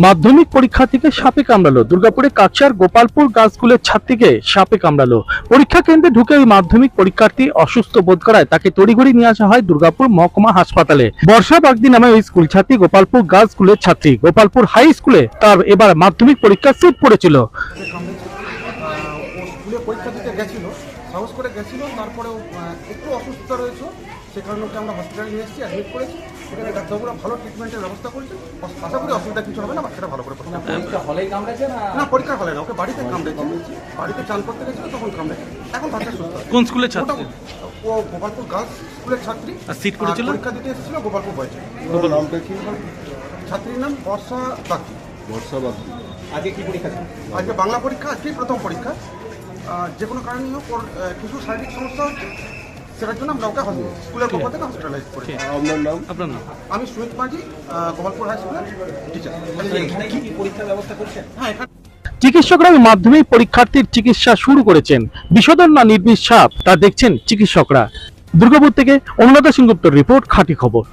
মাধ্যমিক পরীক্ষার্থীকে সাপে কামড়ালো। দুর্গাপুরে কাকচার গোপালপুর গার্লস স্কুলের ছাত্রীকে সাপে কামড়ালো। পরীক্ষা কেন্দ্রে ঢুকে ওই মাধ্যমিক পরীক্ষার্থী অসুস্থ বোধ করায় তাকে তড়িঘড়ি নিয়ে আসা হয় দুর্গাপুর মহকুমা হাসপাতালে। বর্ষা বাগদি নামে ওই স্কুল ছাত্রী গোপালপুর গার্লস স্কুলের ছাত্রী। গোপালপুর হাই স্কুলে তার এবার মাধ্যমিক পরীক্ষার সিট পড়েছিল। ও স্কুলে পরীক্ষা দিতে গেছিলো, সাহস করে গেছিলো, তারপরেও একটু অসুস্থ রয়েছে, সে কারণে ওকে আমরা হসপিটালে নিয়ে এসেছি, অ্যাডমিট করেছি। সেখানে ডাক্তারবাবুরা ভালো ট্রিটমেন্টের ব্যবস্থা করেছে। আশা করি অসুবিধা কিছু হবে না, বাচ্চাটা ভালো করে পড়তে পারবে। না, পরীক্ষা হলে না, ওকে বাড়িতে কামড়েছে, বাড়িতে চান করতে গেছিলো তখন কামড়েছে। এখন বাচ্চা সুস্থ। কোন স্কুলের ছাত্রী? ও গোপালপুর গার্লস স্কুলের ছাত্রী। আর সিট পড়েছিল? পরীক্ষা দিতে এসেছিল গোপালপুর বয়েছে। নামটা কি? ছাত্রীর নাম বর্ষা বাগদি। বর্ষা বাগদি। আজকে কি পরীক্ষা? আজকে বাংলা পরীক্ষা, আজকেই প্রথম পরীক্ষা। যে কোনো কারণে হোক ওর কিছু শারীরিক সমস্যা হচ্ছে, সেটার জন্য আমরা ওকে স্কুলের পক্ষ থেকে হসপিটালাইজ করেছি। আপনার নাম? আপনার নাম? আমি সুমিত মাঝি, গোপালপুর হাই স্কুলের টিচার। এখানে কি পরীক্ষার ব্যবস্থা করছেন? হ্যাঁ, এখানে চিকিৎসকরা ওই মাধ্যমিক পরীক্ষার্থীর চিকিৎসা শুরু করেছেন। বিষধর না নির্বিষ সাপ তা দেখছেন চিকিৎসকরা। দুর্গাপুর থেকে অনুরাধা সিংগুপ্তর রিপোর্ট, খাঁটি খবর।